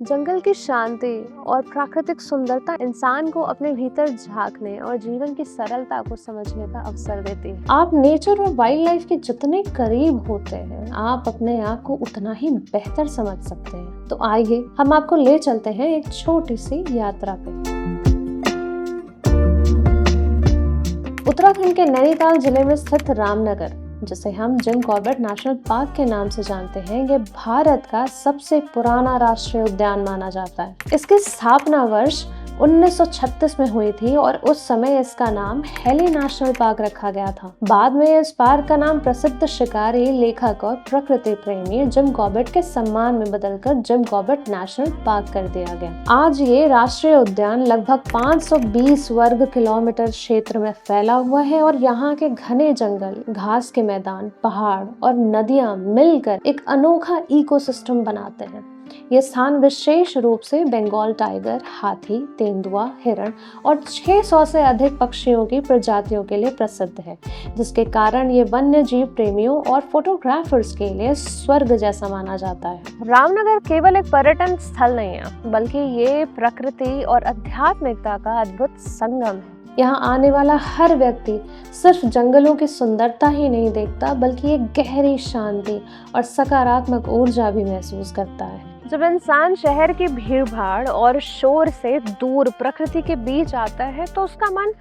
जंगल की शांति और प्राकृतिक सुंदरता इंसान को अपने भीतर झांकने और जीवन की सरलता को समझने का अवसर देती है। आप नेचर और वाइल्ड लाइफ के जितने करीब होते हैं, आप अपने आप को उतना ही बेहतर समझ सकते हैं। तो आइए हम आपको ले चलते हैं एक छोटी सी यात्रा पे। उत्तराखंड के नैनीताल जिले में स्थित रामनगर, जिसे हम जिम कॉर्बेट नेशनल पार्क के नाम से जानते हैं, ये भारत का सबसे पुराना राष्ट्रीय उद्यान माना जाता है। इसकी स्थापना वर्ष 1936 में हुई थी और उस समय इसका नाम हेली नेशनल पार्क रखा गया था। बाद में इस पार्क का नाम प्रसिद्ध शिकारी, लेखक और प्रकृति प्रेमी जिम कॉर्बेट के सम्मान में बदलकर जिम कॉर्बेट नेशनल पार्क कर दिया गया। आज ये राष्ट्रीय उद्यान लगभग 520 वर्ग किलोमीटर क्षेत्र में फैला हुआ है और यहाँ के घने जंगल, घास के मैदान, पहाड़ और नदियां मिलकर एक अनोखा इकोसिस्टम बनाते हैं। ये स्थान विशेष रूप से बंगाल टाइगर, हाथी, तेंदुआ, हिरण और 600 से अधिक पक्षियों की प्रजातियों के लिए प्रसिद्ध है, जिसके कारण ये वन्य जीव प्रेमियों और फोटोग्राफर्स के लिए स्वर्ग जैसा माना जाता है। रामनगर केवल एक पर्यटन स्थल नहीं है, बल्कि ये प्रकृति और आध्यात्मिकता का अद्भुत संगम है। यहाँ आने वाला हर व्यक्ति सिर्फ जंगलों की सुंदरता ही नहीं देखता, बल्कि एक गहरी शांति और सकारात्मक ऊर्जा भी महसूस करता है। जब इंसान शहर की भीड़-भाड़ और शोर से दूर प्रकृति के बीच आता है, तो उसका मन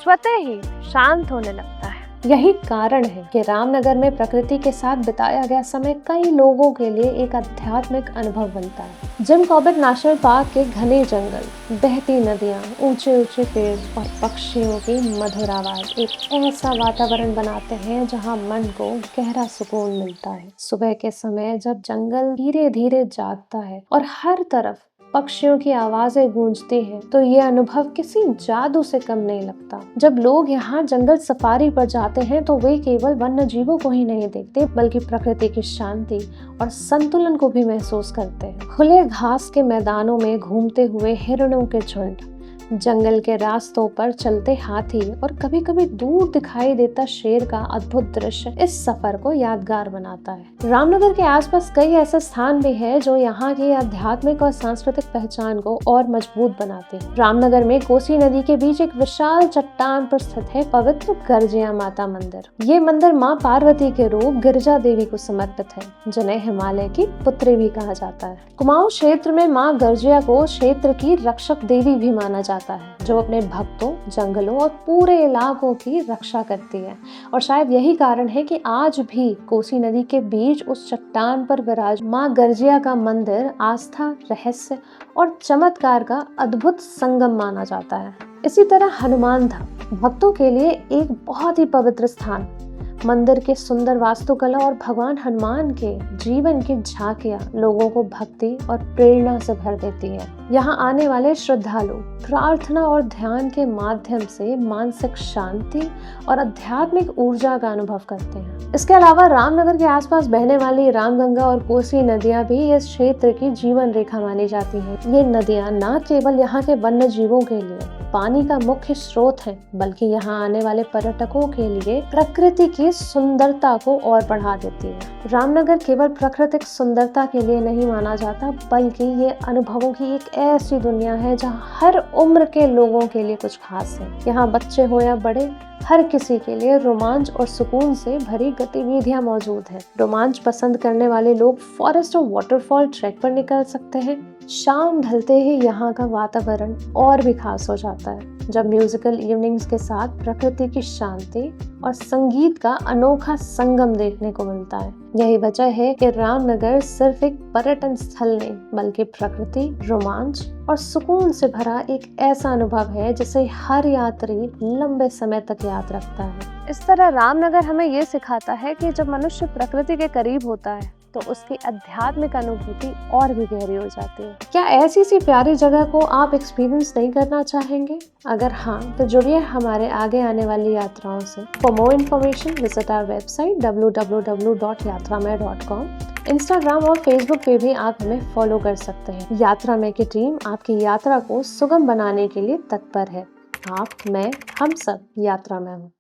स्वतः ही शांत होने लगता है। यही कारण है कि रामनगर में प्रकृति के साथ बिताया गया समय कई लोगों के लिए एक आध्यात्मिक अनुभव बनता है। जिम कॉर्बेट नेशनल पार्क के घने जंगल, बहती नदियाँ, ऊंचे ऊंचे पेड़ और पक्षियों की मधुर आवाज एक ऐसा वातावरण बनाते हैं जहां मन को गहरा सुकून मिलता है। सुबह के समय जब जंगल धीरे धीरे जागता है और हर तरफ पक्षियों की आवाजें गूंजती हैं, तो ये अनुभव किसी जादू से कम नहीं लगता। जब लोग यहाँ जंगल सफारी पर जाते हैं, तो वे केवल वन्य जीवों को ही नहीं देखते, बल्कि प्रकृति की शांति और संतुलन को भी महसूस करते हैं। खुले घास के मैदानों में घूमते हुए हिरणों के झुंड, जंगल के रास्तों पर चलते हाथी और कभी कभी दूर दिखाई देता शेर का अद्भुत दृश्य इस सफर को यादगार बनाता है। रामनगर के आसपास कई ऐसे स्थान भी हैं जो यहाँ की आध्यात्मिक और सांस्कृतिक पहचान को और मजबूत बनाते हैं। रामनगर में कोसी नदी के बीच एक विशाल चट्टान पर स्थित है पवित्र गर्जिया माता मंदिर। ये मंदिर माँ पार्वती के रूप गिरिजा देवी को समर्पित है, जिन्हें हिमालय की पुत्री भी कहा जाता है। कुमाऊं क्षेत्र में माँ गर्जिया को क्षेत्र की रक्षक देवी भी माना जाता है, जो अपने भक्तों, जंगलों और पूरे इलाकों की रक्षा करती है। और शायद यही कारण है कि आज भी कोसी नदी के बीच उस चट्टान पर विराज माँ गर्जिया का मंदिर आस्था, रहस्य और चमत्कार का अद्भुत संगम माना जाता है। इसी तरह हनुमान धाम भक्तों के लिए एक बहुत ही पवित्र स्थान। मंदिर के सुंदर वास्तुकला और भगवान हनुमान के जीवन की झांकियां लोगों को भक्ति और प्रेरणा से भर देती है। यहाँ आने वाले श्रद्धालु प्रार्थना और ध्यान के माध्यम से मानसिक शांति और आध्यात्मिक ऊर्जा का अनुभव करते हैं। इसके अलावा रामनगर के आसपास बहने वाली रामगंगा और कोसी नदियां भी इस क्षेत्र की जीवन रेखा मानी जाती हैं। ये नदियां न केवल यहाँ के वन्य जीवों के लिए पानी का मुख्य स्रोत है, बल्कि यहाँ आने वाले पर्यटकों के लिए प्रकृति की सुंदरता को और बढ़ा देती है। रामनगर केवल प्राकृतिक सुंदरता के लिए नहीं माना जाता, बल्कि ये अनुभवों की एक ऐसी दुनिया है जहाँ हर उम्र के लोगों के लिए कुछ खास है। यहाँ बच्चे हो या बड़े, हर किसी के लिए रोमांच और सुकून से भरी गतिविधियां मौजूद हैं। रोमांच पसंद करने वाले लोग फॉरेस्ट और वाटरफॉल ट्रैक पर निकल सकते हैं। शाम ढलते ही यहाँ का वातावरण और भी खास हो जाता है, जब म्यूजिकल इवनिंग्स के साथ प्रकृति की शांति और संगीत का अनोखा संगम देखने को मिलता है। यही वजह है कि रामनगर सिर्फ एक पर्यटन स्थल नहीं, बल्कि प्रकृति, रोमांच और सुकून से भरा एक ऐसा अनुभव है जिसे हर यात्री लंबे समय तक याद रखता है। इस तरह रामनगर हमें ये सिखाता है कि जब मनुष्य प्रकृति के करीब होता है, तो उसकी आध्यात्मिक अनुभूति और भी गहरी हो जाती है। क्या ऐसी सी प्यारी जगह को आप एक्सपीरियंस नहीं करना चाहेंगे? अगर हाँ, तो जुड़िए हमारे आगे आने वाली यात्राओं से। For more information visit our website www.yatramein.com। Instagram और फेसबुक पे भी आप हमें फॉलो कर सकते हैं। यात्रा में की टीम आपकी यात्रा को सुगम बनाने के लिए तत्पर है। आप, मैं, हम सब यात्रा में हूँ।